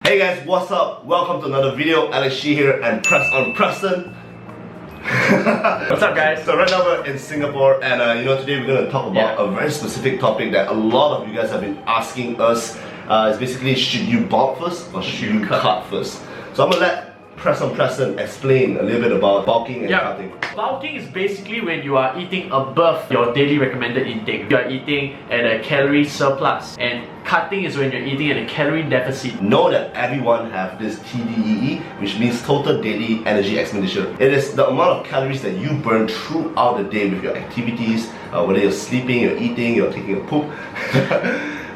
Hey guys, what's up? Welcome to another video. Alex Chee here and press on Preston. What's up guys? So right now we're in Singapore and today we're going to talk about a very specific topic that a lot of you guys have been asking us. It's basically, should you bulk first or should you cut first? So I'm going to let Press on Preston explain a little bit about bulking and cutting. Bulking is basically when you are eating above your daily recommended intake. You are eating at a calorie surplus, and cutting is when you're eating at a calorie deficit. Know that everyone have this TDEE, which means total daily energy expenditure. It is the amount of calories that you burn throughout the day with your activities, whether you're sleeping, you're eating, you're taking a poop.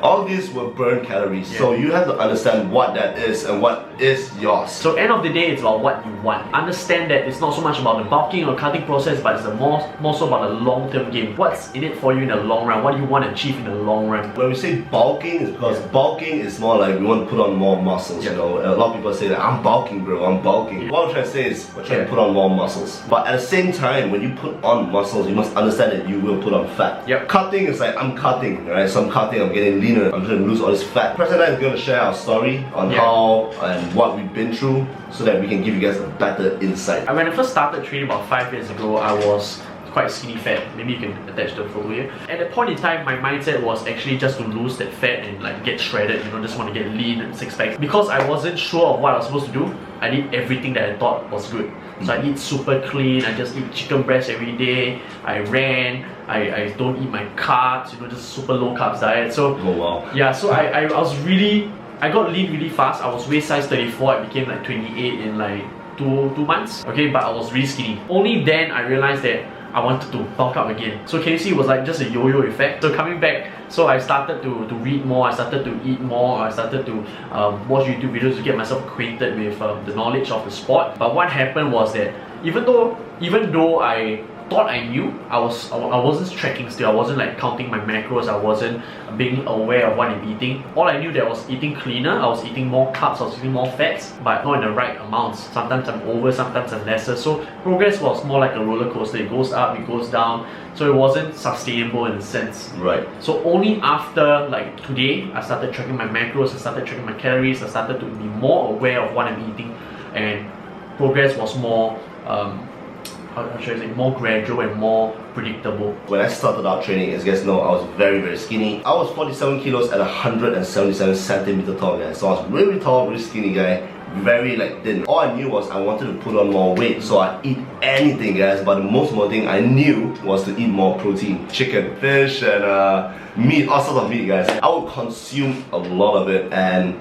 All these will burn calories, so you have to understand what that is and what is yours. So end of the day, it's about what you want. Understand that it's not so much about the bulking or cutting process, but it's more so about the long-term game. What's in it for you in the long run? What do you want to achieve in the long run? When we say bulking, it's because bulking is more like we want to put on more muscles. You know, a lot of people say that I'm bulking, bro. I'm bulking. What I'm trying to say is we're trying to put on more muscles. But at the same time, when you put on muscles, you must understand that you will put on fat. Cutting is like I'm cutting, right? So I'm cutting. I'm getting leaner. I'm trying to lose all this fat. Preston and I is going to share our story on how and what we've been through so that we can give you guys a better insight. When I first started training about 5 years ago, I was quite skinny fat. Maybe you can attach the photo here. At that point in time, my mindset was actually just to lose that fat and like get shredded, just want to get lean and six pack. Because I wasn't sure of what I was supposed to do, I did everything that I thought was good. So I eat super clean, I just eat chicken breast every day, I ran, I don't eat my carbs, just super low carbs diet. So so I got lean really fast. I was waist size 34, I became like 28 in like two months. Okay, but I was really skinny. Only then I realized that I wanted to bulk up again. So can you see it was like just a yo-yo effect. So coming back, so I started to read more, I started to eat more, I started to watch YouTube videos to get myself acquainted with the knowledge of the sport. But what happened was that even though I thought I knew, I wasn't tracking still. I wasn't like counting my macros. I wasn't being aware of what I'm eating. All I knew that I was eating cleaner. I was eating more carbs. I was eating more fats, but not in the right amounts. Sometimes I'm over, sometimes I'm lesser. So progress was more like a roller coaster. It goes up, it goes down. So it wasn't sustainable in a sense. Right. So only after like today, I started tracking my macros. I started tracking my calories. I started to be more aware of what I'm eating, and progress was more. How should I say, more gradual and more predictable. When I started out training, as you guys know, I was very, very skinny. I was 47 kilos at 177 centimeter tall, guys. So I was really tall, really skinny guy, very like thin. All I knew was I wanted to put on more weight, so I eat anything, guys. But the most important thing I knew was to eat more protein, chicken, fish, and meat, all sorts of meat, guys. I would consume a lot of it, and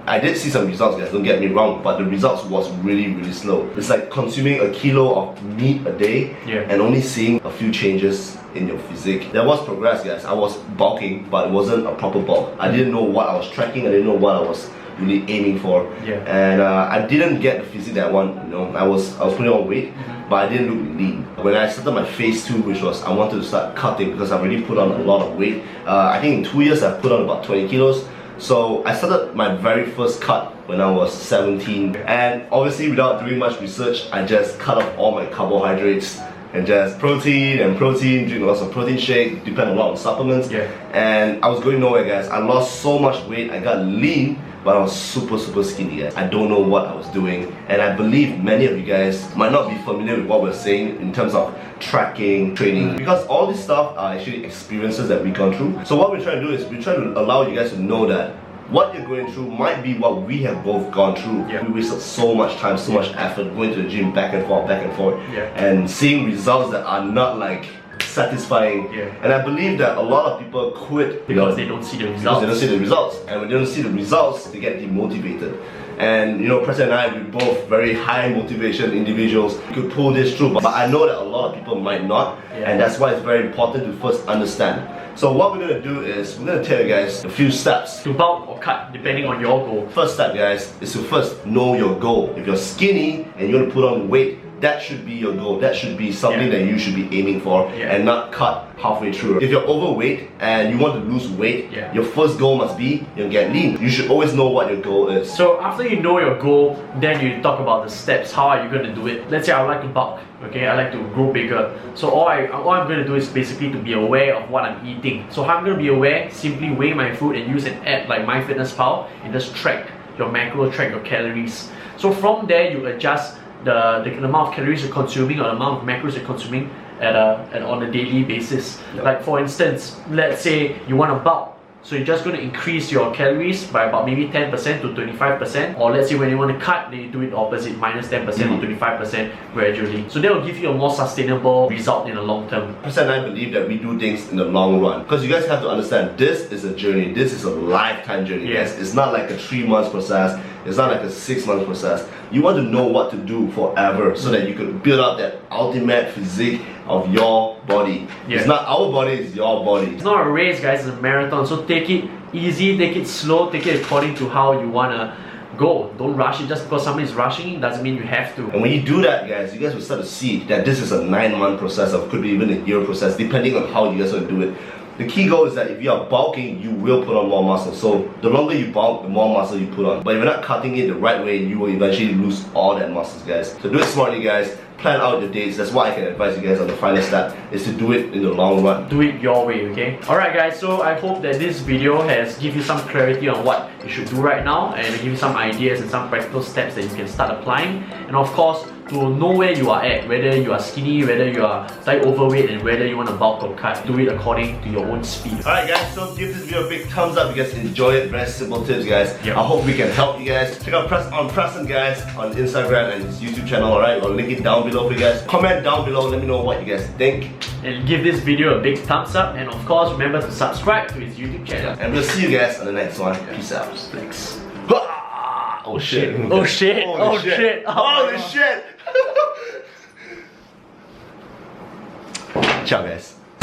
I did see some results, guys, don't get me wrong, but the results was really, really slow. It's like consuming a kilo of meat a day and only seeing a few changes in your physique. There was progress, guys. I was bulking, but it wasn't a proper bulk. I didn't know what I was tracking, I didn't know what I was really aiming for. And I didn't get the physique that I want, I was putting on weight, but I didn't look lean. When I started my phase 2, which was I wanted to start cutting because I already put on a lot of weight. I think in 2 years I've put on about 20 kilos. So I started my very first cut when I was 17, and obviously without doing much research, I just cut off all my carbohydrates and just protein, drink lots of protein shake, depend a lot on supplements, and I was going nowhere, guys. I lost so much weight, I got lean, but I was super skinny, guys. I don't know what I was doing, and I believe many of you guys might not be familiar with what we're saying in terms of tracking, training, because all this stuff are actually experiences that we've gone through. So what we're trying to do is we're trying to allow you guys to know that what you're going through might be what we have both gone through. We wasted so much time, so much effort going to the gym back and forth, and seeing results that are not like satisfying. And I believe that a lot of people quit because they don't see the results. Because they don't see the results, and when they don't see the results, they get demotivated. And Preston and I, we're both very high motivation individuals. We could pull this through, but I know that a lot of people might not, and that's why it's very important to first understand. So what we're going to do is, we're going to tell you guys a few steps to bulk or cut, depending on your goal. First step, guys, is to first know your goal. If you're skinny and you want to put on weight, that should be your goal. That should be something that you should be aiming for, and not cut halfway through. If you're overweight and you want to lose weight, your first goal must be get lean. You should always know what your goal is. So after you know your goal, then you talk about the steps. How are you going to do it? Let's say I would like to bulk. Okay, I like to grow bigger. So all I'm going to do is basically to be aware of what I'm eating. So how I'm going to be aware? Simply weigh my food and use an app like MyFitnessPal and just track your macro, track your calories. So from there, you adjust the amount of calories you're consuming or the amount of macros you're consuming on a daily basis. Yep. Like for instance, let's say you want to bulk. So you're just going to increase your calories by about maybe 10% to 25%, or let's say when you want to cut, then you do it opposite, minus 10% or 25% gradually. So that will give you a more sustainable result in the long term. And I believe that we do things in the long run, because you guys have to understand this is a journey, this is a lifetime journey, guys. It's not like a 3 months process, it's not like a 6 month process. You want to know what to do forever so that you can build up that ultimate physique of your body. It's not our body, it's your body. It's not a race, guys, it's a marathon. So take it easy, take it slow, take it according to how you want to go. Don't rush it. Just because someone is rushing doesn't mean you have to. And when you do that, guys, you guys will start to see that this is a 9-month process, or could be even a year process, depending on how you guys want to do it. The key goal is that if you are bulking, you will put on more muscle. So the longer you bulk, the more muscle you put on. But if you're not cutting it the right way, you will eventually lose all that muscles, guys. So do it smartly, guys. Plan out your days. That's what I can advise you guys on the final step, is to do it in the long run. Do it your way, okay? Alright guys, so I hope that this video has give you some clarity on what you should do right now, and give you some ideas and some practical steps that you can start applying. And of course, to know where you are at, whether you are skinny, whether you are slightly overweight, and whether you want to bulk or cut, do it according to your own speed. Alright guys, so give this video a big thumbs up if you guys enjoy it. Very simple tips, guys. Yep. I hope we can help you guys. Check out Preston, guys, on Instagram and his YouTube channel, alright? I'll link it down below for you guys. Comment down below, let me know what you guys think. And give this video a big thumbs up, and of course remember to subscribe to his YouTube channel. And we'll see you guys on the next one. Peace out. Thanks. Oh shit. Oh shit. Holy Oh shit. shit. Holy shit. Ciao guys.